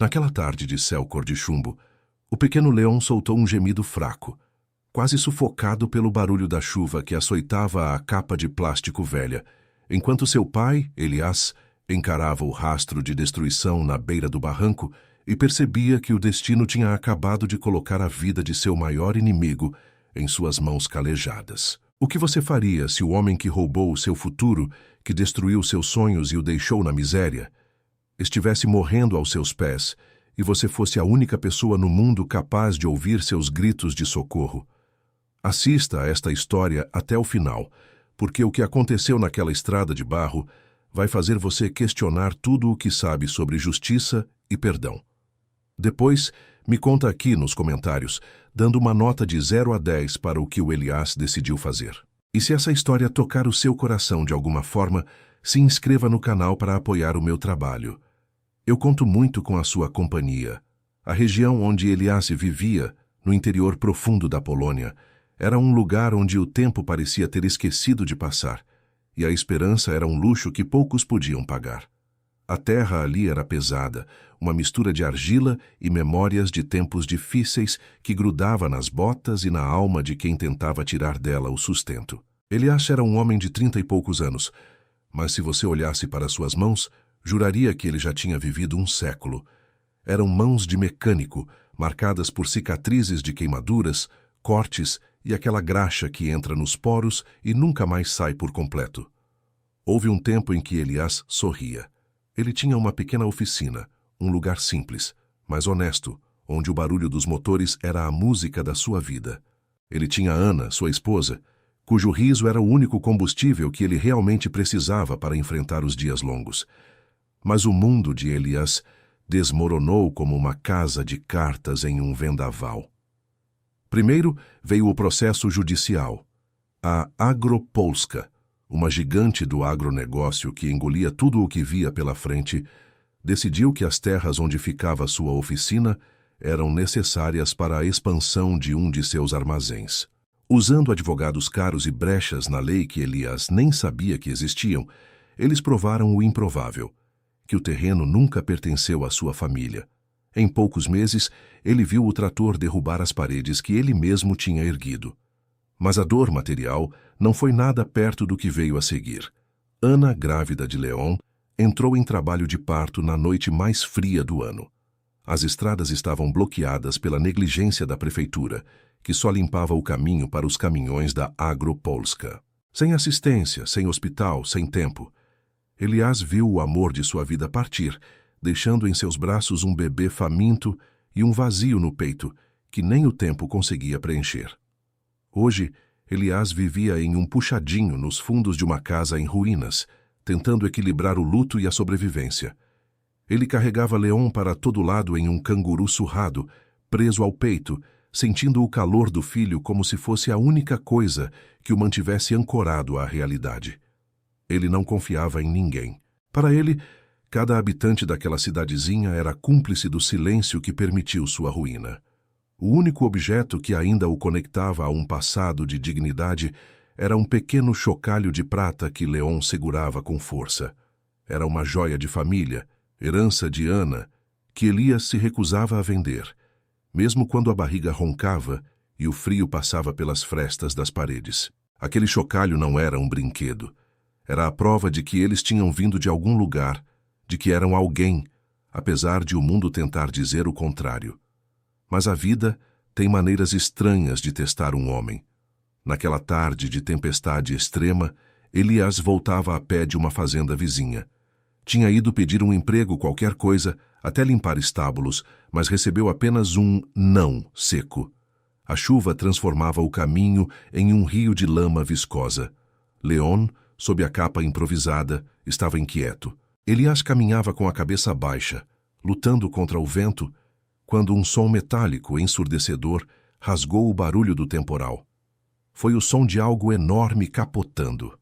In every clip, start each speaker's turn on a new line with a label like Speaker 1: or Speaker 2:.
Speaker 1: Naquela tarde de céu cor de chumbo, o pequeno Leon soltou um gemido fraco, quase sufocado pelo barulho da chuva que açoitava a capa de plástico velha, enquanto seu pai, Elias, encarava o rastro de destruição na beira do barranco e percebia que o destino tinha acabado de colocar a vida de seu maior inimigo em suas mãos calejadas. O que você faria se o homem que roubou o seu futuro, que destruiu seus sonhos e o deixou na miséria, estivesse morrendo aos seus pés e você fosse a única pessoa no mundo capaz de ouvir seus gritos de socorro? Assista a esta história até o final, porque o que aconteceu naquela estrada de barro vai fazer você questionar tudo o que sabe sobre justiça e perdão. Depois, me conta aqui nos comentários, dando uma nota de 0 a 10 para o que o Elias decidiu fazer. E se essa história tocar o seu coração de alguma forma, se inscreva no canal para apoiar o meu trabalho. Eu conto muito com a sua companhia. A região onde Elias vivia, no interior profundo da Polônia, era um lugar onde o tempo parecia ter esquecido de passar, e a esperança era um luxo que poucos podiam pagar. A terra ali era pesada, uma mistura de argila e memórias de tempos difíceis que grudava nas botas e na alma de quem tentava tirar dela o sustento. Elias era um homem de 30 e poucos anos, mas se você olhasse para suas mãos, juraria que ele já tinha vivido um século. Eram mãos de mecânico, marcadas por cicatrizes de queimaduras, cortes e aquela graxa que entra nos poros e nunca mais sai por completo. Houve um tempo em que Elias sorria. Ele tinha uma pequena oficina, um lugar simples, mas honesto, onde o barulho dos motores era a música da sua vida. Ele tinha Ana, sua esposa, cujo riso era o único combustível que ele realmente precisava para enfrentar os dias longos. Mas o mundo de Elias desmoronou como uma casa de cartas em um vendaval. Primeiro veio o processo judicial. A Agropolska, uma gigante do agronegócio que engolia tudo o que via pela frente, decidiu que as terras onde ficava sua oficina eram necessárias para a expansão de um de seus armazéns. Usando advogados caros e brechas na lei que Elias nem sabia que existiam, eles provaram o improvável, que o terreno nunca pertenceu à sua família. Em poucos meses, ele viu o trator derrubar as paredes que ele mesmo tinha erguido. Mas a dor material não foi nada perto do que veio a seguir. Ana, grávida de Leon, entrou em trabalho de parto na noite mais fria do ano. As estradas estavam bloqueadas pela negligência da prefeitura, que só limpava o caminho para os caminhões da Agropolska. Sem assistência, sem hospital, sem tempo, Elias viu o amor de sua vida partir, deixando em seus braços um bebê faminto e um vazio no peito que nem o tempo conseguia preencher. Hoje, Elias vivia em um puxadinho nos fundos de uma casa em ruínas, tentando equilibrar o luto e a sobrevivência. Ele carregava Leon para todo lado em um canguru surrado, preso ao peito, sentindo o calor do filho como se fosse a única coisa que o mantivesse ancorado à realidade. Ele não confiava em ninguém. Para ele, cada habitante daquela cidadezinha era cúmplice do silêncio que permitiu sua ruína. O único objeto que ainda o conectava a um passado de dignidade era um pequeno chocalho de prata que Leon segurava com força. Era uma joia de família, herança de Ana, que Elias se recusava a vender, mesmo quando a barriga roncava e o frio passava pelas frestas das paredes. Aquele chocalho não era um brinquedo. Era a prova de que eles tinham vindo de algum lugar, de que eram alguém, apesar de o mundo tentar dizer o contrário. Mas a vida tem maneiras estranhas de testar um homem. Naquela tarde de tempestade extrema, Elias voltava a pé de uma fazenda vizinha. Tinha ido pedir um emprego, qualquer coisa, até limpar estábulos, mas recebeu apenas um não seco. A chuva transformava o caminho em um rio de lama viscosa. Leon, sob a capa improvisada, estava inquieto. Elias caminhava com a cabeça baixa, lutando contra o vento, quando um som metálico ensurdecedor rasgou o barulho do temporal. Foi o som de algo enorme capotando.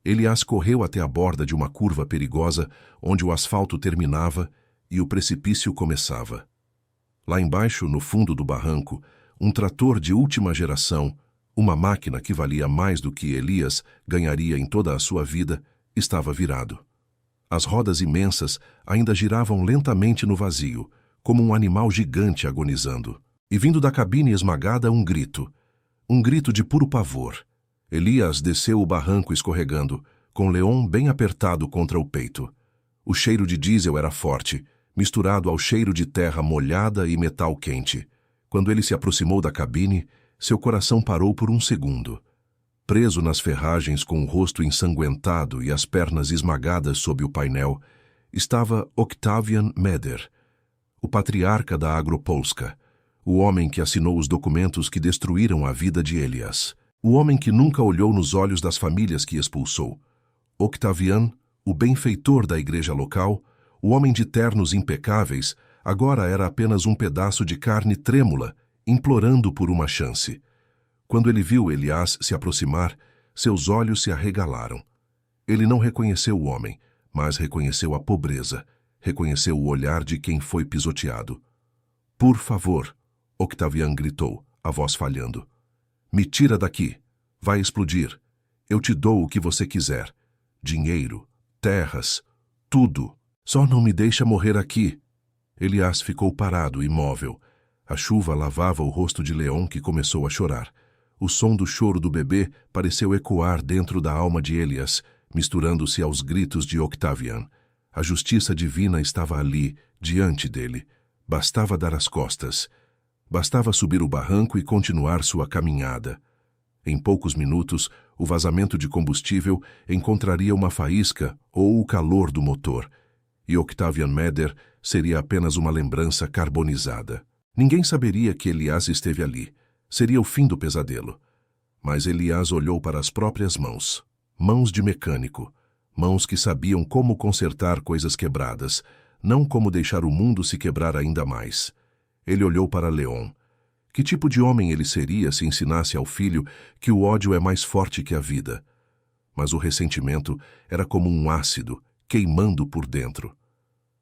Speaker 1: Elias correu até a borda de uma curva perigosa, onde o asfalto terminava e o precipício começava. Lá embaixo, no fundo do barranco, um trator de última geração, uma máquina que valia mais do que Elias ganharia em toda a sua vida, estava virado. As rodas imensas ainda giravam lentamente no vazio, como um animal gigante agonizando. E vindo da cabine esmagada um grito de puro pavor. Elias desceu o barranco escorregando, com Leon bem apertado contra o peito. O cheiro de diesel era forte, misturado ao cheiro de terra molhada e metal quente. Quando ele se aproximou da cabine, seu coração parou por um segundo. Preso nas ferragens com o rosto ensanguentado e as pernas esmagadas sob o painel, estava Octavian Meder, o patriarca da Agropolska, o homem que assinou os documentos que destruíram a vida de Elias, o homem que nunca olhou nos olhos das famílias que expulsou. Octavian, o benfeitor da igreja local, o homem de ternos impecáveis, agora era apenas um pedaço de carne trêmula, implorando por uma chance. Quando ele viu Elias se aproximar, seus olhos se arregalaram. Ele não reconheceu o homem, mas reconheceu a pobreza, reconheceu o olhar de quem foi pisoteado. "Por favor", Octavian gritou, a voz falhando. "Me tira daqui. Vai explodir. Eu te dou o que você quiser. Dinheiro, terras, tudo. Só não me deixa morrer aqui." Elias ficou parado, imóvel. A chuva lavava o rosto de Leon, que começou a chorar. O som do choro do bebê pareceu ecoar dentro da alma de Elias, misturando-se aos gritos de Octavian. A justiça divina estava ali, diante dele. Bastava dar as costas. Bastava subir o barranco e continuar sua caminhada. Em poucos minutos, o vazamento de combustível encontraria uma faísca ou o calor do motor, e Octavian Meder seria apenas uma lembrança carbonizada. Ninguém saberia que Elias esteve ali. Seria o fim do pesadelo. Mas Elias olhou para as próprias mãos. Mãos de mecânico. Mãos que sabiam como consertar coisas quebradas, não como deixar o mundo se quebrar ainda mais. Ele olhou para Leon. Que tipo de homem ele seria se ensinasse ao filho que o ódio é mais forte que a vida? Mas o ressentimento era como um ácido, queimando por dentro.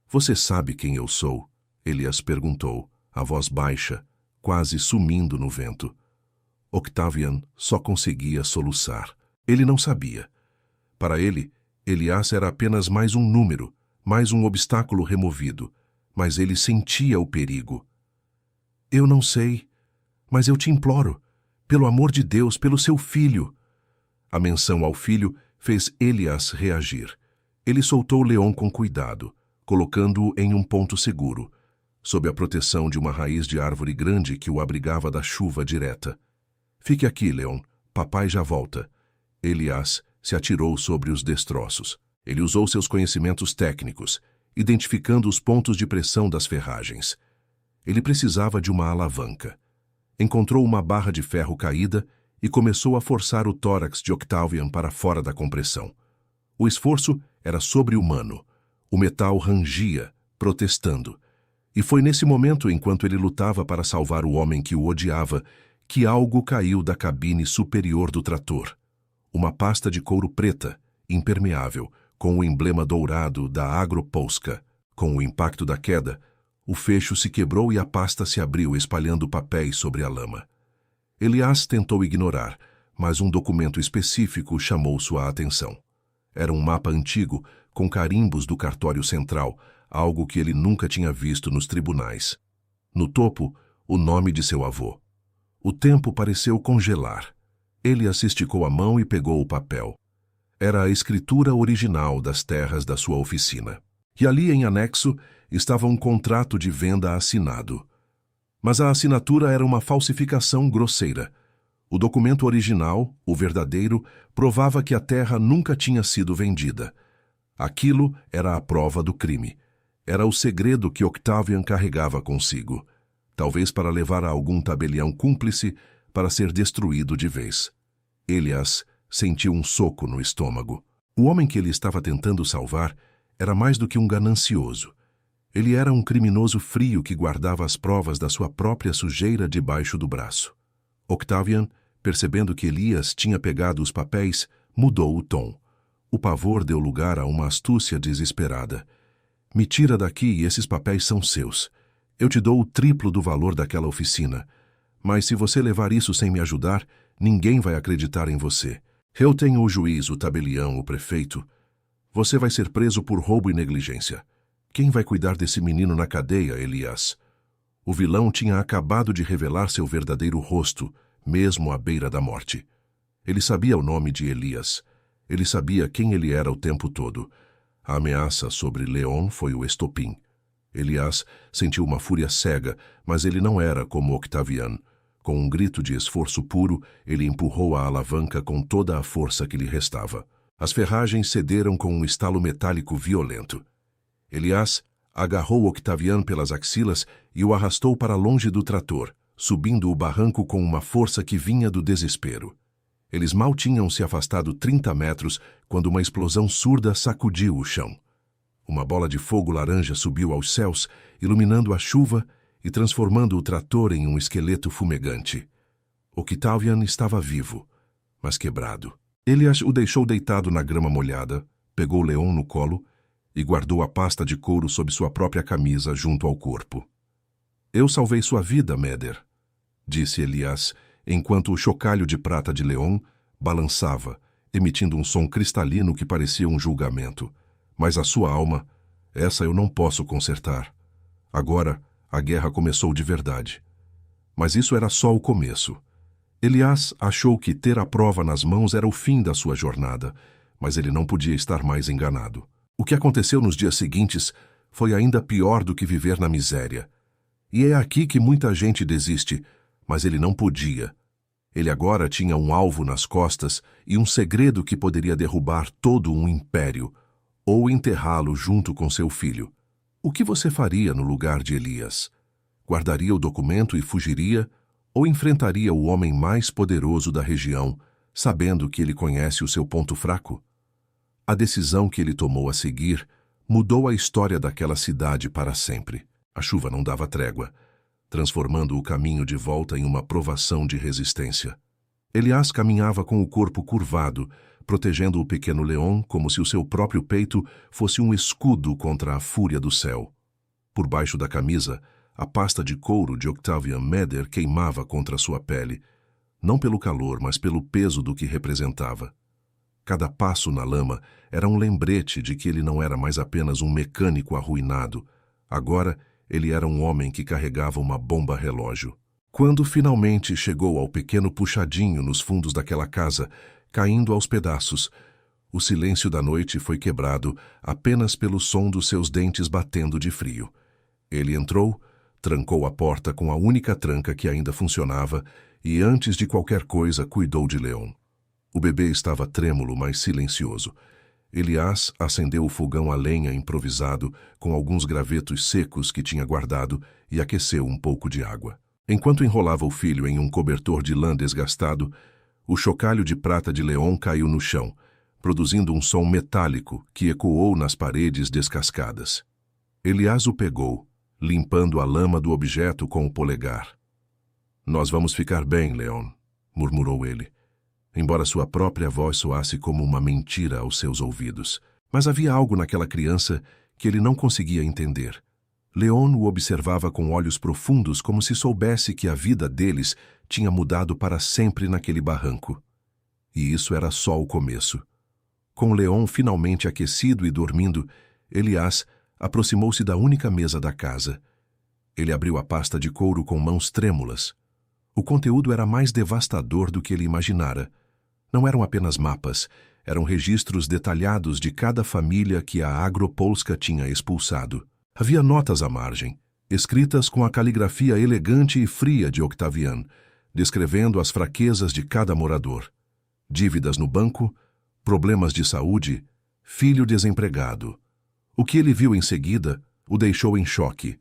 Speaker 1: "Você sabe quem eu sou?" Elias perguntou, a voz baixa, quase sumindo no vento. Octavian só conseguia soluçar. Ele não sabia. Para ele, Elias era apenas mais um número, mais um obstáculo removido, mas ele sentia o perigo. "Eu não sei, mas eu te imploro, pelo amor de Deus, pelo seu filho." A menção ao filho fez Elias reagir. Ele soltou Leon com cuidado, colocando-o em um ponto seguro, sob a proteção de uma raiz de árvore grande que o abrigava da chuva direta. "Fique aqui, Leon. Papai já volta." Elias se atirou sobre os destroços. Ele usou seus conhecimentos técnicos, identificando os pontos de pressão das ferragens. Ele precisava de uma alavanca. Encontrou uma barra de ferro caída e começou a forçar o tórax de Octavian para fora da compressão. O esforço era sobre-humano. O metal rangia, protestando. E foi nesse momento, enquanto ele lutava para salvar o homem que o odiava, que algo caiu da cabine superior do trator. Uma pasta de couro preta, impermeável, com o emblema dourado da Agropolska. Com o impacto da queda, o fecho se quebrou e a pasta se abriu, espalhando papéis sobre a lama. Elias tentou ignorar, mas um documento específico chamou sua atenção. Era um mapa antigo, com carimbos do cartório central, algo que ele nunca tinha visto nos tribunais. No topo, o nome de seu avô. O tempo pareceu congelar. Elias esticou a mão e pegou o papel. Era a escritura original das terras da sua oficina. E ali, em anexo, estava um contrato de venda assinado. Mas a assinatura era uma falsificação grosseira. O documento original, o verdadeiro, provava que a terra nunca tinha sido vendida. Aquilo era a prova do crime. Era o segredo que Octavian carregava consigo. Talvez para levar a algum tabelião cúmplice para ser destruído de vez. Elias sentiu um soco no estômago. O homem que ele estava tentando salvar era mais do que um ganancioso. Ele era um criminoso frio que guardava as provas da sua própria sujeira debaixo do braço. Octavian, percebendo que Elias tinha pegado os papéis, mudou o tom. O pavor deu lugar a uma astúcia desesperada. "Me tira daqui e esses papéis são seus. Eu te dou o triplo do valor daquela oficina. Mas se você levar isso sem me ajudar, ninguém vai acreditar em você. Eu tenho o juiz, o tabelião, o prefeito. Você vai ser preso por roubo e negligência. Quem vai cuidar desse menino na cadeia, Elias? O vilão tinha acabado de revelar seu verdadeiro rosto, mesmo à beira da morte. Ele sabia o nome de Elias. Ele sabia quem ele era o tempo todo. A ameaça sobre Leon foi o estopim. Elias sentiu uma fúria cega, mas ele não era como Octavian. Com um grito de esforço puro, ele empurrou a alavanca com toda a força que lhe restava. As ferragens cederam com um estalo metálico violento. Elias agarrou Octavian pelas axilas e o arrastou para longe do trator, subindo o barranco com uma força que vinha do desespero. Eles mal tinham se afastado 30 metros quando uma explosão surda sacudiu o chão. Uma bola de fogo laranja subiu aos céus, iluminando a chuva e transformando o trator em um esqueleto fumegante. Octavian estava vivo, mas quebrado. Elias o deixou deitado na grama molhada, pegou Leon no colo e guardou a pasta de couro sob sua própria camisa junto ao corpo. "Eu salvei sua vida, Meder", disse Elias, enquanto o chocalho de prata de Leon balançava, emitindo um som cristalino que parecia um julgamento. "Mas a sua alma, essa eu não posso consertar. Agora, a guerra começou de verdade." Mas isso era só o começo. Elias achou que ter a prova nas mãos era o fim da sua jornada, mas ele não podia estar mais enganado. O que aconteceu nos dias seguintes foi ainda pior do que viver na miséria. E é aqui que muita gente desiste, mas ele não podia. Ele agora tinha um alvo nas costas e um segredo que poderia derrubar todo um império, ou enterrá-lo junto com seu filho. O que você faria no lugar de Elias? Guardaria o documento e fugiria, ou enfrentaria o homem mais poderoso da região, sabendo que ele conhece o seu ponto fraco? A decisão que ele tomou a seguir mudou a história daquela cidade para sempre. A chuva não dava trégua, transformando o caminho de volta em uma provação de resistência. Elias caminhava com o corpo curvado, protegendo o pequeno Leon como se o seu próprio peito fosse um escudo contra a fúria do céu. Por baixo da camisa, a pasta de couro de Octavian Meder queimava contra sua pele, não pelo calor, mas pelo peso do que representava. Cada passo na lama era um lembrete de que ele não era mais apenas um mecânico arruinado. Agora, ele era um homem que carregava uma bomba-relógio. Quando finalmente chegou ao pequeno puxadinho nos fundos daquela casa, caindo aos pedaços, o silêncio da noite foi quebrado apenas pelo som dos seus dentes batendo de frio. Ele entrou, trancou a porta com a única tranca que ainda funcionava e, antes de qualquer coisa, cuidou de Leon. O bebê estava trêmulo, mas silencioso. Elias acendeu o fogão a lenha improvisado com alguns gravetos secos que tinha guardado e aqueceu um pouco de água. Enquanto enrolava o filho em um cobertor de lã desgastado, o chocalho de prata de Leon caiu no chão, produzindo um som metálico que ecoou nas paredes descascadas. Elias o pegou, limpando a lama do objeto com o polegar. "Nós vamos ficar bem, Leon", murmurou ele, embora sua própria voz soasse como uma mentira aos seus ouvidos. Mas havia algo naquela criança que ele não conseguia entender. Leon o observava com olhos profundos, como se soubesse que a vida deles tinha mudado para sempre naquele barranco. E isso era só o começo. Com Leon finalmente aquecido e dormindo, Elias aproximou-se da única mesa da casa. Ele abriu a pasta de couro com mãos trêmulas. O conteúdo era mais devastador do que ele imaginara. Não eram apenas mapas, eram registros detalhados de cada família que a Agropolska tinha expulsado. Havia notas à margem, escritas com a caligrafia elegante e fria de Octavian, descrevendo as fraquezas de cada morador. Dívidas no banco, problemas de saúde, filho desempregado. O que ele viu em seguida o deixou em choque.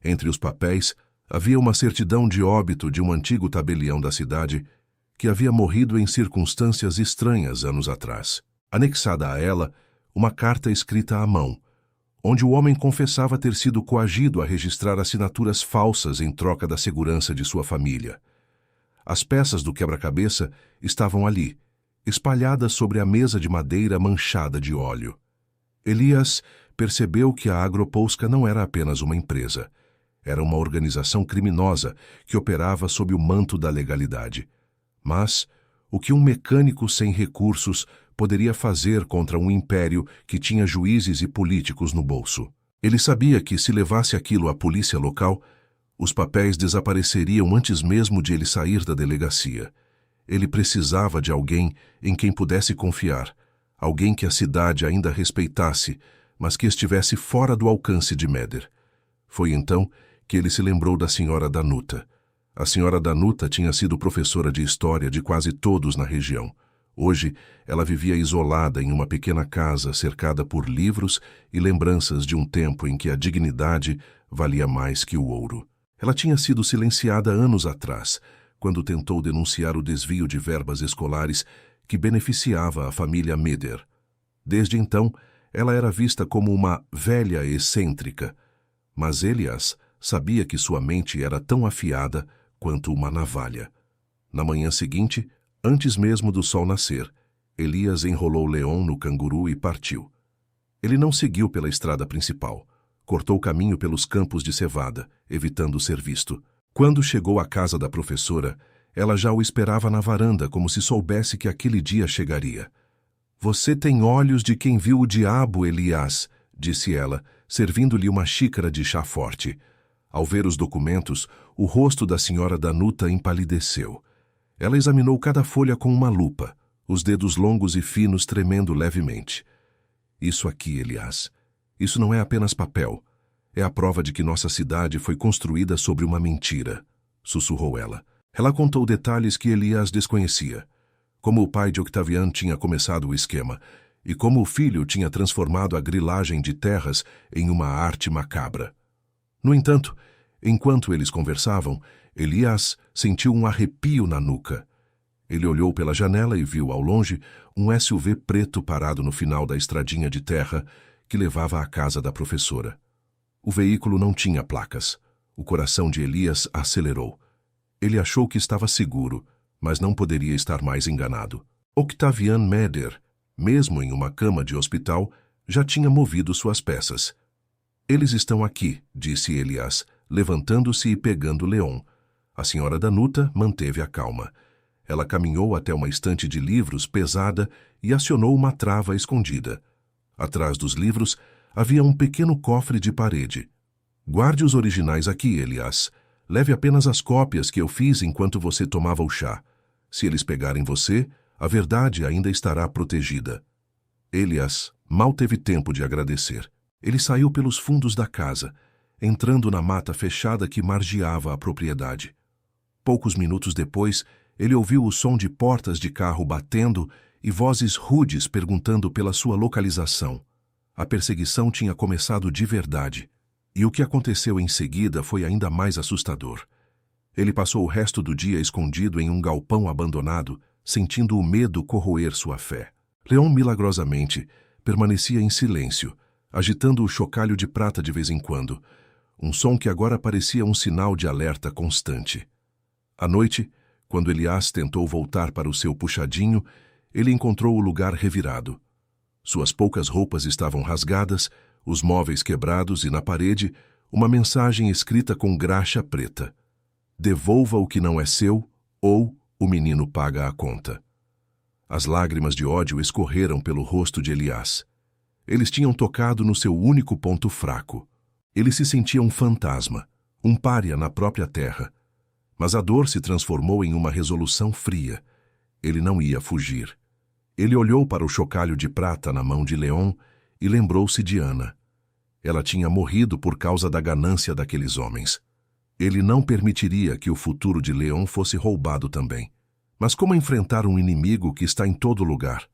Speaker 1: Entre os papéis, havia uma certidão de óbito de um antigo tabelião da cidade que havia morrido em circunstâncias estranhas anos atrás. Anexada a ela, uma carta escrita à mão, onde o homem confessava ter sido coagido a registrar assinaturas falsas em troca da segurança de sua família. As peças do quebra-cabeça estavam ali, espalhadas sobre a mesa de madeira manchada de óleo. Elias percebeu que a Agropolska não era apenas uma empresa. Era uma organização criminosa que operava sob o manto da legalidade. Mas o que um mecânico sem recursos poderia fazer contra um império que tinha juízes e políticos no bolso? Ele sabia que, se levasse aquilo à polícia local, os papéis desapareceriam antes mesmo de ele sair da delegacia. Ele precisava de alguém em quem pudesse confiar, alguém que a cidade ainda respeitasse, mas que estivesse fora do alcance de Meder. Foi então que ele se lembrou da senhora Danuta. A senhora Danuta tinha sido professora de história de quase todos na região. Hoje, ela vivia isolada em uma pequena casa cercada por livros e lembranças de um tempo em que a dignidade valia mais que o ouro. Ela tinha sido silenciada anos atrás, quando tentou denunciar o desvio de verbas escolares que beneficiava a família Meder. Desde então, ela era vista como uma velha excêntrica, mas Elias sabia que sua mente era tão afiada quanto uma navalha. Na manhã seguinte, antes mesmo do sol nascer, Elias enrolou Leon no canguru e partiu. Ele não seguiu pela estrada principal. Cortou caminho pelos campos de cevada, evitando ser visto. Quando chegou à casa da professora, ela já o esperava na varanda, como se soubesse que aquele dia chegaria. "Você tem olhos de quem viu o diabo, Elias", disse ela, servindo-lhe uma xícara de chá forte. Ao ver os documentos, o rosto da senhora Danuta empalideceu. Ela examinou cada folha com uma lupa, os dedos longos e finos tremendo levemente. "Isso aqui, Elias. Isso não é apenas papel. É a prova de que nossa cidade foi construída sobre uma mentira", sussurrou ela. Ela contou detalhes que Elias desconhecia. Como o pai de Octavian tinha começado o esquema, e como o filho tinha transformado a grilagem de terras em uma arte macabra. No entanto, enquanto eles conversavam, Elias sentiu um arrepio na nuca. Ele olhou pela janela e viu, ao longe, um SUV preto parado no final da estradinha de terra que levava à casa da professora. O veículo não tinha placas. O coração de Elias acelerou. Ele achou que estava seguro, mas não poderia estar mais enganado. Octavian Meder, mesmo em uma cama de hospital, já tinha movido suas peças. "Eles estão aqui", disse Elias, levantando-se e pegando Leon. A senhora Danuta manteve a calma. Ela caminhou até uma estante de livros pesada e acionou uma trava escondida. Atrás dos livros havia um pequeno cofre de parede. "Guarde os originais aqui, Elias. Leve apenas as cópias que eu fiz enquanto você tomava o chá. Se eles pegarem você, a verdade ainda estará protegida." Elias mal teve tempo de agradecer. Ele saiu pelos fundos da casa, entrando na mata fechada que margeava a propriedade. Poucos minutos depois, ele ouviu o som de portas de carro batendo e vozes rudes perguntando pela sua localização. A perseguição tinha começado de verdade, e o que aconteceu em seguida foi ainda mais assustador. Ele passou o resto do dia escondido em um galpão abandonado, sentindo o medo corroer sua fé. Leon, milagrosamente, permanecia em silêncio, agitando o chocalho de prata de vez em quando, um som que agora parecia um sinal de alerta constante. À noite, quando Elias tentou voltar para o seu puxadinho, ele encontrou o lugar revirado. Suas poucas roupas estavam rasgadas, os móveis quebrados e, na parede, uma mensagem escrita com graxa preta: "Devolva o que não é seu, ou o menino paga a conta." As lágrimas de ódio escorreram pelo rosto de Elias. Eles tinham tocado no seu único ponto fraco. Ele se sentia um fantasma, um pária na própria terra. Mas a dor se transformou em uma resolução fria. Ele não ia fugir. Ele olhou para o chocalho de prata na mão de Leon e lembrou-se de Ana. Ela tinha morrido por causa da ganância daqueles homens. Ele não permitiria que o futuro de Leon fosse roubado também. Mas como enfrentar um inimigo que está em todo lugar?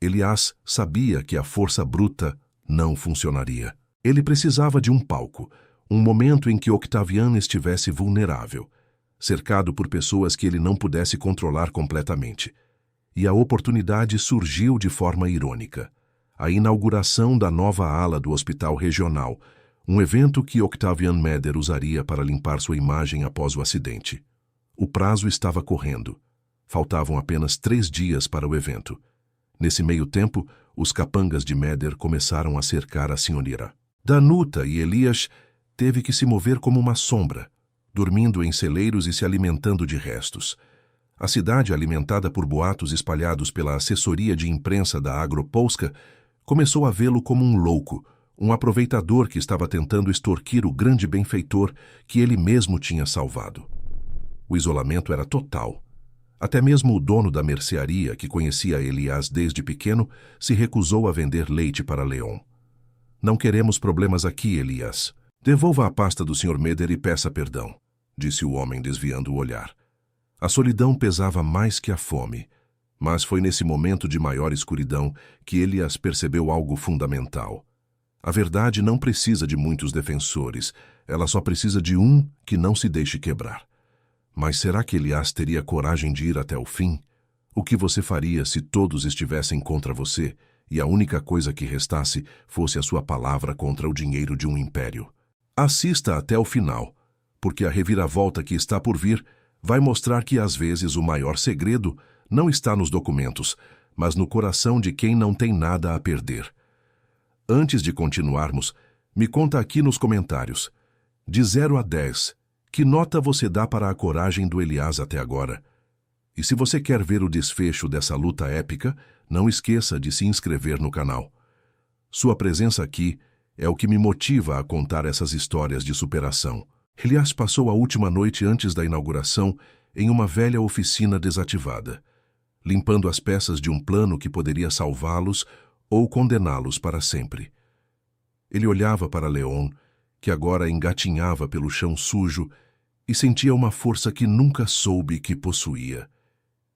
Speaker 1: Elias sabia que a força bruta não funcionaria. Ele precisava de um palco, um momento em que Octavian estivesse vulnerável, cercado por pessoas que ele não pudesse controlar completamente. E a oportunidade surgiu de forma irônica. A inauguração da nova ala do Hospital Regional, um evento que Octavian Meder usaria para limpar sua imagem após o acidente. O prazo estava correndo. Faltavam apenas 3 dias para o evento. Nesse meio tempo, os capangas de Meder começaram a cercar a senhorita. Danuta e Elias teve que se mover como uma sombra, dormindo em celeiros e se alimentando de restos. A cidade, alimentada por boatos espalhados pela assessoria de imprensa da Agropolska, começou a vê-lo como um louco, um aproveitador que estava tentando extorquir o grande benfeitor que ele mesmo tinha salvado. O isolamento era total. Até mesmo o dono da mercearia, que conhecia Elias desde pequeno, se recusou a vender leite para Leon. Não queremos problemas aqui, Elias. Devolva a pasta do Sr. Meder e peça perdão, disse o homem desviando o olhar. A solidão pesava mais que a fome, mas foi nesse momento de maior escuridão que Elias percebeu algo fundamental. A verdade não precisa de muitos defensores, ela só precisa de um que não se deixe quebrar. Mas será que Elias teria coragem de ir até o fim? O que você faria se todos estivessem contra você e a única coisa que restasse fosse a sua palavra contra o dinheiro de um império? Assista até o final, porque a reviravolta que está por vir vai mostrar que às vezes o maior segredo não está nos documentos, mas no coração de quem não tem nada a perder. Antes de continuarmos, me conta aqui nos comentários, de 0 a 10, que nota você dá para a coragem do Elias até agora? E se você quer ver o desfecho dessa luta épica, não esqueça de se inscrever no canal. Sua presença aqui é o que me motiva a contar essas histórias de superação. Elias passou a última noite antes da inauguração em uma velha oficina desativada, limpando as peças de um plano que poderia salvá-los ou condená-los para sempre. Ele olhava para Leon, que agora engatinhava pelo chão sujo, e sentia uma força que nunca soube que possuía.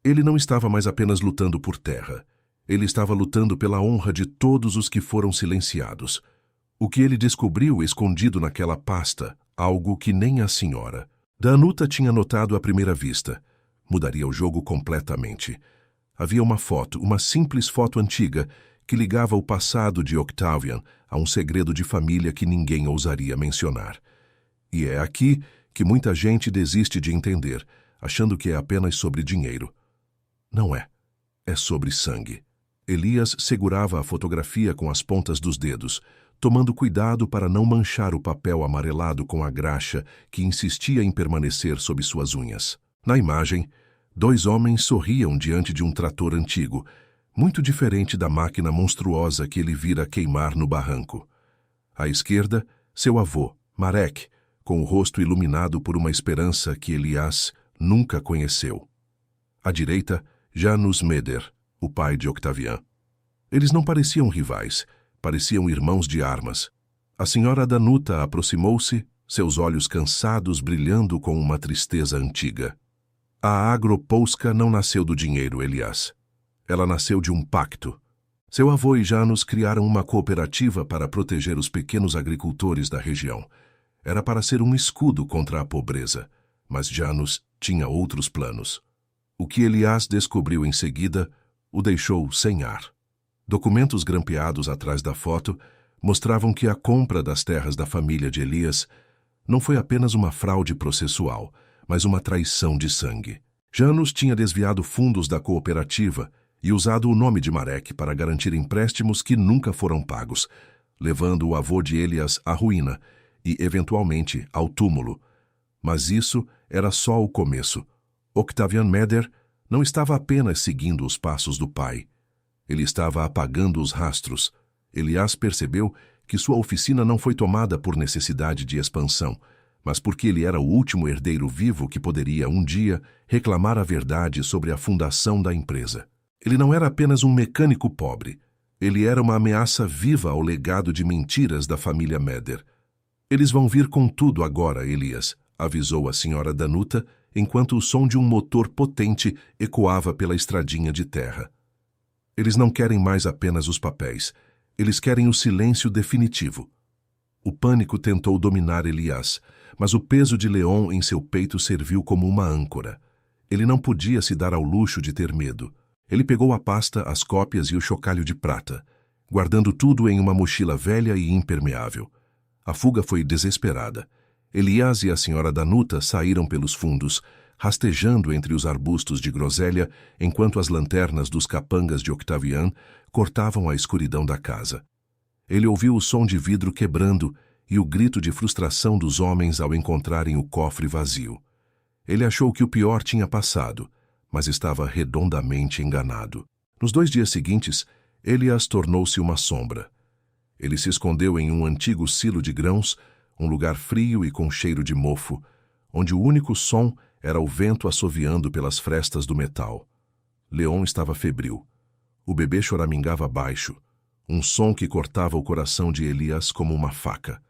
Speaker 1: Ele não estava mais apenas lutando por terra. Ele estava lutando pela honra de todos os que foram silenciados. O que ele descobriu escondido naquela pasta, algo que nem a senhora Danuta tinha notado à primeira vista, mudaria o jogo completamente. Havia uma foto, uma simples foto antiga, que ligava o passado de Octavian a um segredo de família que ninguém ousaria mencionar. E é aqui que muita gente desiste de entender, achando que é apenas sobre dinheiro. Não é. É sobre sangue. Elias segurava a fotografia com as pontas dos dedos, tomando cuidado para não manchar o papel amarelado com a graxa que insistia em permanecer sob suas unhas. Na imagem, 2 homens sorriam diante de um trator antigo, muito diferente da máquina monstruosa que ele vira queimar no barranco. À esquerda, seu avô, Marek, com o rosto iluminado por uma esperança que Elias nunca conheceu. À direita, Janus Meder, o pai de Octavian. Eles não pareciam rivais, pareciam irmãos de armas. A senhora Danuta aproximou-se, seus olhos cansados brilhando com uma tristeza antiga. A Agropolska não nasceu do dinheiro, Elias. Ela nasceu de um pacto. Seu avô e Janus criaram uma cooperativa para proteger os pequenos agricultores da região. Era para ser um escudo contra a pobreza, mas Janus tinha outros planos. O que Elias descobriu em seguida o deixou sem ar. Documentos grampeados atrás da foto mostravam que a compra das terras da família de Elias não foi apenas uma fraude processual, mas uma traição de sangue. Janus tinha desviado fundos da cooperativa e usado o nome de Marek para garantir empréstimos que nunca foram pagos, levando o avô de Elias à ruína e, eventualmente, ao túmulo. Mas isso era só o começo. Octavian Meder não estava apenas seguindo os passos do pai. Ele estava apagando os rastros. Elias percebeu que sua oficina não foi tomada por necessidade de expansão, mas porque ele era o último herdeiro vivo que poderia, um dia, reclamar a verdade sobre a fundação da empresa. Ele não era apenas um mecânico pobre. Ele era uma ameaça viva ao legado de mentiras da família Meder. Eles vão vir com tudo agora, Elias, avisou a senhora Danuta, enquanto o som de um motor potente ecoava pela estradinha de terra. Eles não querem mais apenas os papéis. Eles querem o silêncio definitivo. O pânico tentou dominar Elias, mas o peso de Leon em seu peito serviu como uma âncora. Ele não podia se dar ao luxo de ter medo. Ele pegou a pasta, as cópias e o chocalho de prata, guardando tudo em uma mochila velha e impermeável. A fuga foi desesperada. Elias e a senhora Danuta saíram pelos fundos, rastejando entre os arbustos de groselha, enquanto as lanternas dos capangas de Octavian cortavam a escuridão da casa. Ele ouviu o som de vidro quebrando e o grito de frustração dos homens ao encontrarem o cofre vazio. Ele achou que o pior tinha passado, mas estava redondamente enganado. Nos 2 dias seguintes, Elias tornou-se uma sombra. Ele se escondeu em um antigo silo de grãos, um lugar frio e com cheiro de mofo, onde o único som era o vento assoviando pelas frestas do metal. Leon estava febril. O bebê choramingava baixo, um som que cortava o coração de Elias como uma faca.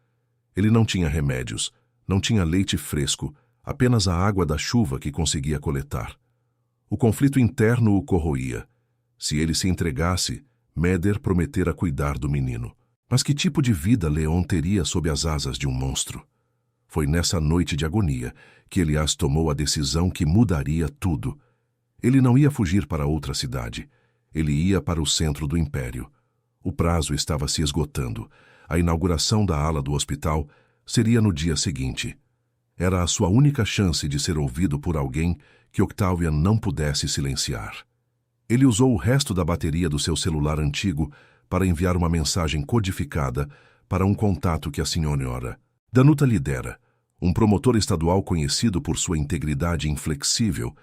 Speaker 1: Ele não tinha remédios, não tinha leite fresco, apenas a água da chuva que conseguia coletar. O conflito interno o corroía. Se ele se entregasse, Meder prometera cuidar do menino. Mas que tipo de vida Leon teria sob as asas de um monstro? Foi nessa noite de agonia que Elias tomou a decisão que mudaria tudo. Ele não ia fugir para outra cidade. Ele ia para o centro do império. O prazo estava se esgotando. A inauguração da ala do hospital seria no dia seguinte. Era a sua única chance de ser ouvido por alguém que Octavian não pudesse silenciar. Ele usou o resto da bateria do seu celular antigo para enviar uma mensagem codificada para um contato que a senhora Danuta lidera, um promotor estadual conhecido por sua integridade inflexível,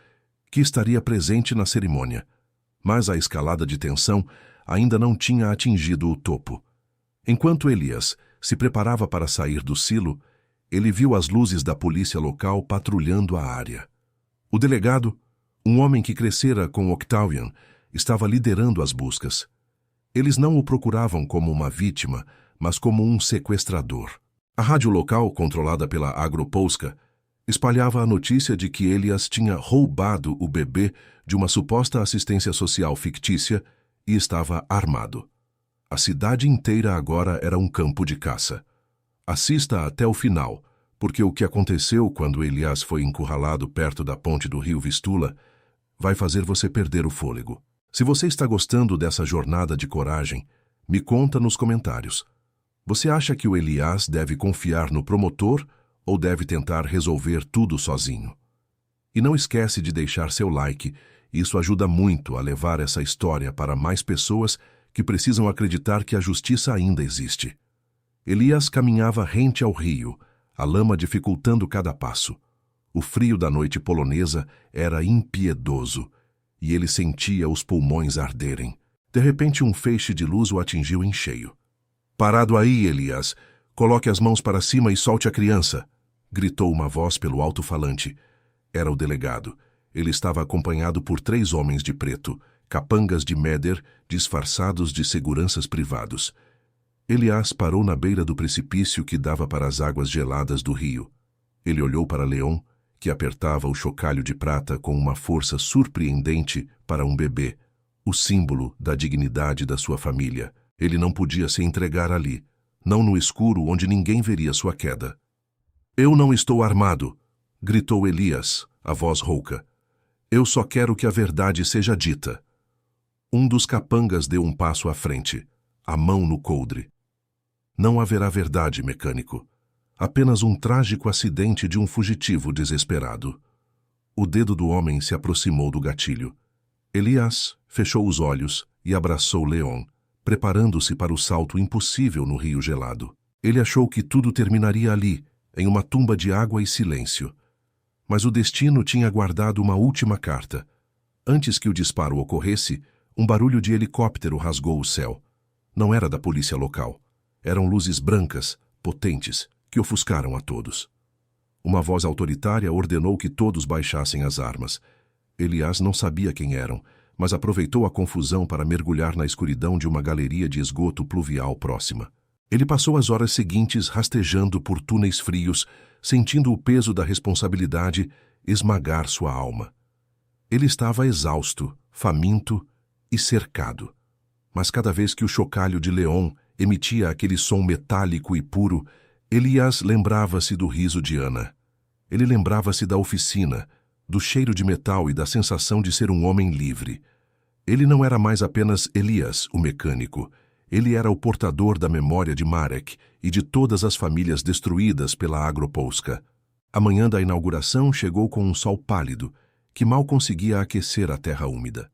Speaker 1: que estaria presente na cerimônia. Mas a escalada de tensão ainda não tinha atingido o topo. Enquanto Elias se preparava para sair do silo, ele viu as luzes da polícia local patrulhando a área. O delegado, um homem que crescera com Octavian, estava liderando as buscas. Eles não o procuravam como uma vítima, mas como um sequestrador. A rádio local, controlada pela Agropolska, espalhava a notícia de que Elias tinha roubado o bebê de uma suposta assistência social fictícia e estava armado. A cidade inteira agora era um campo de caça. Assista até o final, porque o que aconteceu quando Elias foi encurralado perto da ponte do rio Vistula vai fazer você perder o fôlego. Se você está gostando dessa jornada de coragem, me conta nos comentários. Você acha que o Elias deve confiar no promotor ou deve tentar resolver tudo sozinho? E não esquece de deixar seu like, isso ajuda muito a levar essa história para mais pessoas que precisam acreditar que a justiça ainda existe. Elias caminhava rente ao rio, a lama dificultando cada passo. O frio da noite polonesa era impiedoso, e ele sentia os pulmões arderem. De repente, um feixe de luz o atingiu em cheio. "Parado aí, Elias! Coloque as mãos para cima e solte a criança!" gritou uma voz pelo alto-falante. Era o delegado. Ele estava acompanhado por 3 homens de preto, capangas de Meder, disfarçados de seguranças privados. Elias parou na beira do precipício que dava para as águas geladas do rio. Ele olhou para Leon, que apertava o chocalho de prata com uma força surpreendente para um bebê, o símbolo da dignidade da sua família. Ele não podia se entregar ali, não no escuro onde ninguém veria sua queda. "Eu não estou armado", gritou Elias, a voz rouca. "Eu só quero que a verdade seja dita." Um dos capangas deu um passo à frente, a mão no coldre. "Não haverá verdade, mecânico. Apenas um trágico acidente de um fugitivo desesperado." O dedo do homem se aproximou do gatilho. Elias fechou os olhos e abraçou Leon, preparando-se para o salto impossível no rio gelado. Ele achou que tudo terminaria ali, em uma tumba de água e silêncio. Mas o destino tinha guardado uma última carta. Antes que o disparo ocorresse, um barulho de helicóptero rasgou o céu. Não era da polícia local. Eram luzes brancas, potentes, que ofuscaram a todos. Uma voz autoritária ordenou que todos baixassem as armas. Elias não sabia quem eram, mas aproveitou a confusão para mergulhar na escuridão de uma galeria de esgoto pluvial próxima. Ele passou as horas seguintes rastejando por túneis frios, sentindo o peso da responsabilidade esmagar sua alma. Ele estava exausto, faminto e cercado. Mas cada vez que o chocalho de Leon emitia aquele som metálico e puro, Elias lembrava-se do riso de Ana. Ele lembrava-se da oficina, do cheiro de metal e da sensação de ser um homem livre. Ele não era mais apenas Elias, o mecânico. Ele era o portador da memória de Marek e de todas as famílias destruídas pela Agropolska. A manhã da inauguração chegou com um sol pálido, que mal conseguia aquecer a terra úmida.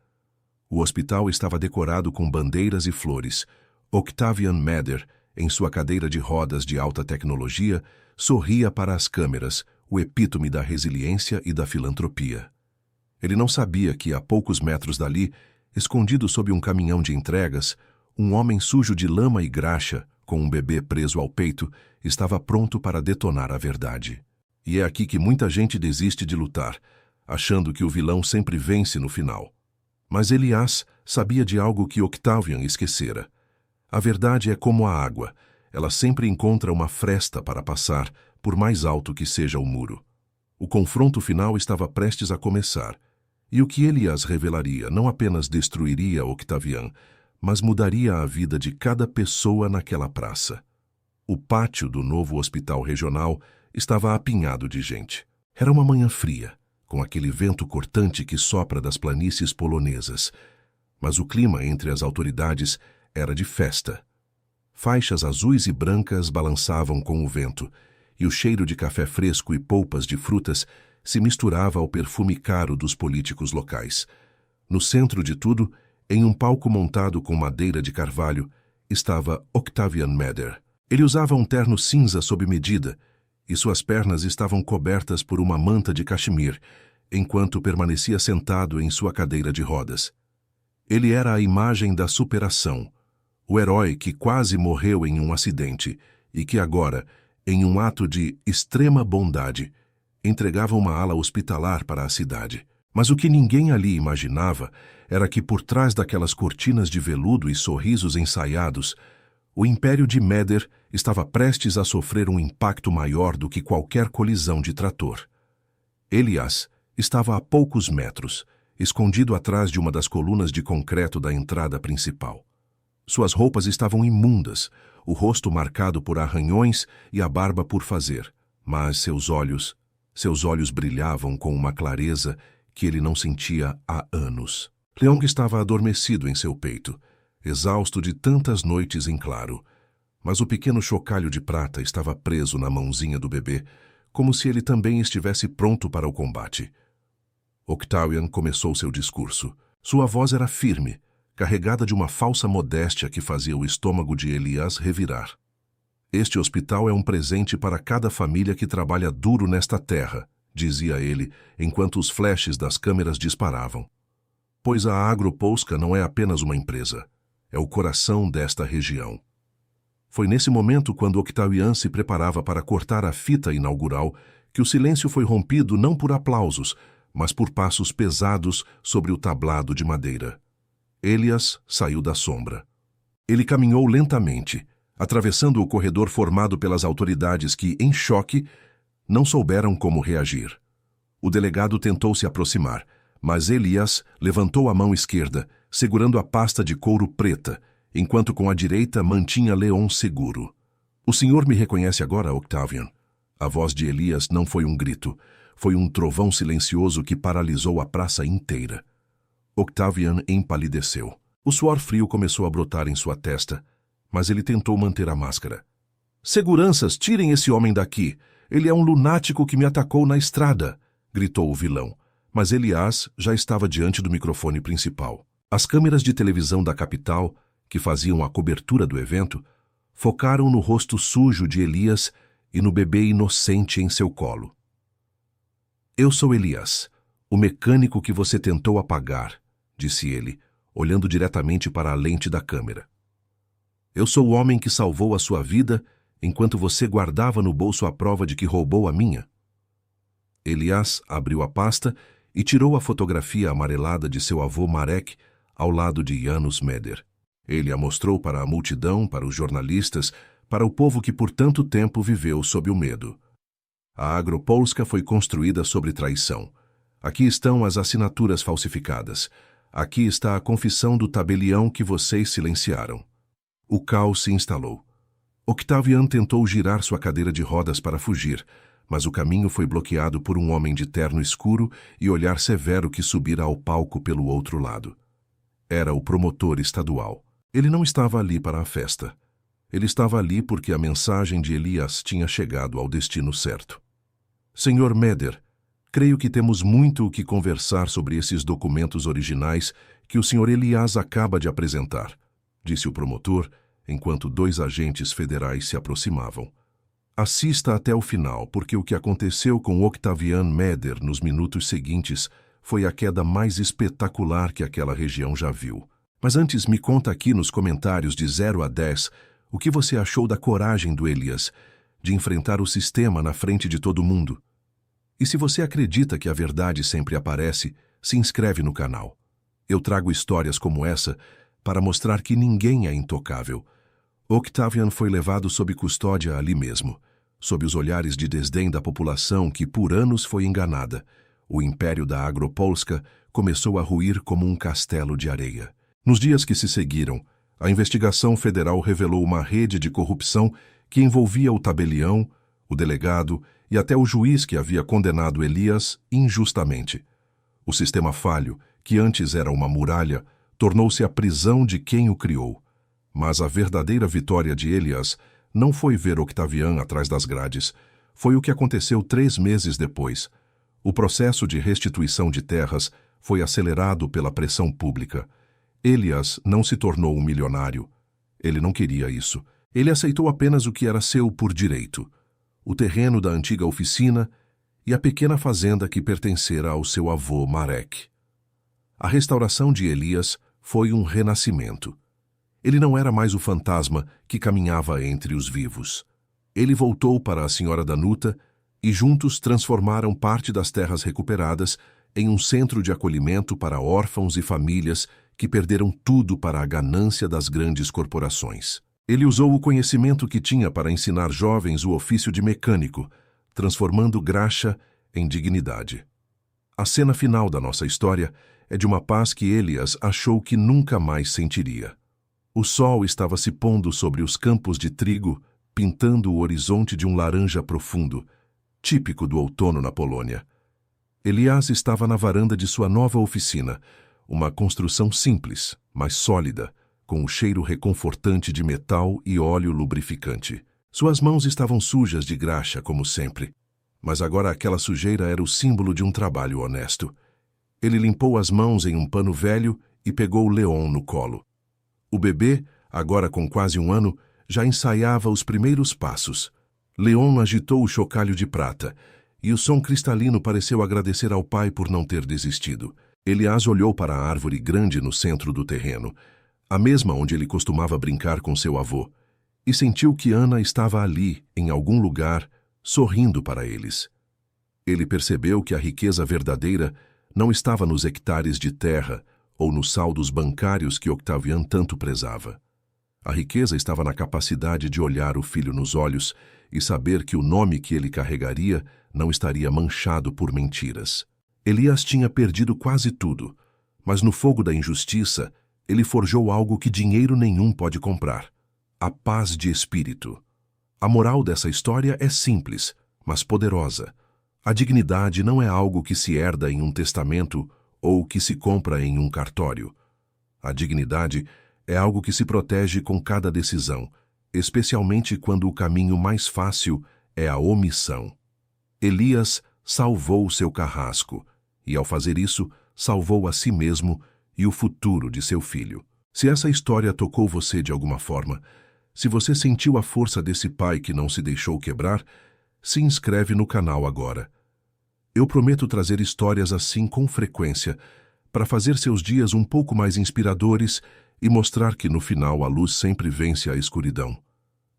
Speaker 1: O hospital estava decorado com bandeiras e flores. Octavian Meder, em sua cadeira de rodas de alta tecnologia, sorria para as câmeras, o epítome da resiliência e da filantropia. Ele não sabia que, a poucos metros dali, escondido sob um caminhão de entregas, um homem sujo de lama e graxa, com um bebê preso ao peito, estava pronto para detonar a verdade. E é aqui que muita gente desiste de lutar, achando que o vilão sempre vence no final. Mas Elias sabia de algo que Octavian esquecera. A verdade é como a água, ela sempre encontra uma fresta para passar, por mais alto que seja o muro. O confronto final estava prestes a começar, e o que Elias revelaria não apenas destruiria Octavian, mas mudaria a vida de cada pessoa naquela praça. O pátio do novo hospital regional estava apinhado de gente. Era uma manhã fria, com aquele vento cortante que sopra das planícies polonesas. Mas o clima entre as autoridades era de festa. Faixas azuis e brancas balançavam com o vento, e o cheiro de café fresco e polpas de frutas se misturava ao perfume caro dos políticos locais. No centro de tudo, em um palco montado com madeira de carvalho, estava Octavian Mather. Ele usava um terno cinza sob medida, e suas pernas estavam cobertas por uma manta de cachemir, enquanto permanecia sentado em sua cadeira de rodas. Ele era a imagem da superação, o herói que quase morreu em um acidente e que agora, em um ato de extrema bondade, entregava uma ala hospitalar para a cidade. Mas o que ninguém ali imaginava era que por trás daquelas cortinas de veludo e sorrisos ensaiados, o império de Mather estava prestes a sofrer um impacto maior do que qualquer colisão de trator. Elias estava a poucos metros, escondido atrás de uma das colunas de concreto da entrada principal. Suas roupas estavam imundas, o rosto marcado por arranhões e a barba por fazer, mas seus olhos brilhavam com uma clareza que ele não sentia há anos. Leong estava adormecido em seu peito, exausto de tantas noites em claro, mas o pequeno chocalho de prata estava preso na mãozinha do bebê, como se ele também estivesse pronto para o combate. Octavian começou seu discurso. Sua voz era firme, carregada de uma falsa modéstia que fazia o estômago de Elias revirar. Este hospital é um presente para cada família que trabalha duro nesta terra, dizia ele, enquanto os flashes das câmeras disparavam. Pois a Agropolska não é apenas uma empresa, é o coração desta região. Foi nesse momento, quando Octavian se preparava para cortar a fita inaugural, que o silêncio foi rompido não por aplausos, mas por passos pesados sobre o tablado de madeira. Elias saiu da sombra. Ele caminhou lentamente, atravessando o corredor formado pelas autoridades que, em choque, não souberam como reagir. O delegado tentou se aproximar, mas Elias levantou a mão esquerda, segurando a pasta de couro preta, enquanto com a direita mantinha Leon seguro. O senhor me reconhece agora, Octavian? A voz de Elias não foi um grito, foi um trovão silencioso que paralisou a praça inteira. Octavian empalideceu. O suor frio começou a brotar em sua testa, mas ele tentou manter a máscara. Seguranças, tirem esse homem daqui! Ele é um lunático que me atacou na estrada! Gritou o vilão, mas Elias já estava diante do microfone principal. As câmeras de televisão da capital, que faziam a cobertura do evento, focaram no rosto sujo de Elias e no bebê inocente em seu colo. Eu sou Elias, o mecânico que você tentou apagar, disse ele, olhando diretamente para a lente da câmera. Eu sou o homem que salvou a sua vida enquanto você guardava no bolso a prova de que roubou a minha. Elias abriu a pasta e tirou a fotografia amarelada de seu avô Marek ao lado de Janusz Mather. Ele a mostrou para a multidão, para os jornalistas, para o povo que por tanto tempo viveu sob o medo. A Agropolska foi construída sobre traição. Aqui estão as assinaturas falsificadas. Aqui está a confissão do tabelião que vocês silenciaram. O caos se instalou. Octavian tentou girar sua cadeira de rodas para fugir, mas o caminho foi bloqueado por um homem de terno escuro e olhar severo que subira ao palco pelo outro lado. Era o promotor estadual. Ele não estava ali para a festa. Ele estava ali porque a mensagem de Elias tinha chegado ao destino certo. Senhor Mather, creio que temos muito o que conversar sobre esses documentos originais que o Sr. Elias acaba de apresentar, disse o promotor, enquanto dois agentes federais se aproximavam. Assista até o final, porque o que aconteceu com Octavian Mather nos minutos seguintes foi a queda mais espetacular que aquela região já viu. Mas antes me conta aqui nos comentários de 0 a 10 O que você achou da coragem do Elias de enfrentar o sistema na frente de todo mundo? E se você acredita que a verdade sempre aparece, se inscreve no canal. Eu trago histórias como essa para mostrar que ninguém é intocável. Octavian foi levado sob custódia ali mesmo, sob os olhares de desdém da população que por anos foi enganada. O império da Agropolska começou a ruir como um castelo de areia. Nos dias que se seguiram, a investigação federal revelou uma rede de corrupção que envolvia o tabelião, o delegado e até o juiz que havia condenado Elias injustamente. O sistema falho, que antes era uma muralha, tornou-se a prisão de quem o criou. Mas a verdadeira vitória de Elias não foi ver Octavian atrás das grades. Foi o que aconteceu 3 meses depois. O processo de restituição de terras foi acelerado pela pressão pública. Elias não se tornou um milionário. Ele não queria isso. Ele aceitou apenas o que era seu por direito: o terreno da antiga oficina e a pequena fazenda que pertencera ao seu avô Marek. A restauração de Elias foi um renascimento. Ele não era mais o fantasma que caminhava entre os vivos. Ele voltou para a senhora Danuta e juntos transformaram parte das terras recuperadas em um centro de acolhimento para órfãos e famílias que perderam tudo para a ganância das grandes corporações. Ele usou o conhecimento que tinha para ensinar jovens o ofício de mecânico, transformando graxa em dignidade. A cena final da nossa história é de uma paz que Elias achou que nunca mais sentiria. O sol estava se pondo sobre os campos de trigo, pintando o horizonte de um laranja profundo, típico do outono na Polônia. Elias estava na varanda de sua nova oficina, uma construção simples, mas sólida, com um cheiro reconfortante de metal e óleo lubrificante. Suas mãos estavam sujas de graxa, como sempre, mas agora aquela sujeira era o símbolo de um trabalho honesto. Ele limpou as mãos em um pano velho e pegou Leon no colo. O bebê, agora com quase 1 ano, já ensaiava os primeiros passos. Leon agitou o chocalho de prata, e o som cristalino pareceu agradecer ao pai por não ter desistido. Elias olhou para a árvore grande no centro do terreno, a mesma onde ele costumava brincar com seu avô, e sentiu que Ana estava ali, em algum lugar, sorrindo para eles. Ele percebeu que a riqueza verdadeira não estava nos hectares de terra ou nos saldos bancários que Octavian tanto prezava. A riqueza estava na capacidade de olhar o filho nos olhos e saber que o nome que ele carregaria não estaria manchado por mentiras. Elias tinha perdido quase tudo, mas no fogo da injustiça, ele forjou algo que dinheiro nenhum pode comprar: a paz de espírito. A moral dessa história é simples, mas poderosa. A dignidade não é algo que se herda em um testamento ou que se compra em um cartório. A dignidade é algo que se protege com cada decisão, especialmente quando o caminho mais fácil é a omissão. Elias salvou seu carrasco e, ao fazer isso, salvou a si mesmo e o futuro de seu filho. Se essa história tocou você de alguma forma, se você sentiu a força desse pai que não se deixou quebrar, se inscreve no canal agora. Eu prometo trazer histórias assim com frequência, para fazer seus dias um pouco mais inspiradores e mostrar que no final a luz sempre vence a escuridão.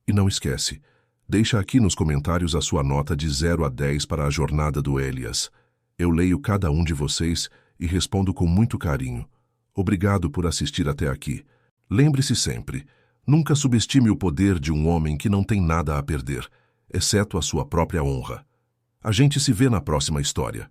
Speaker 1: E não esquece, deixa aqui nos comentários a sua nota de 0 a 10 para a jornada do Elias. Eu leio cada um de vocês e respondo com muito carinho. Obrigado por assistir até aqui. Lembre-se sempre, nunca subestime o poder de um homem que não tem nada a perder, exceto a sua própria honra. A gente se vê na próxima história.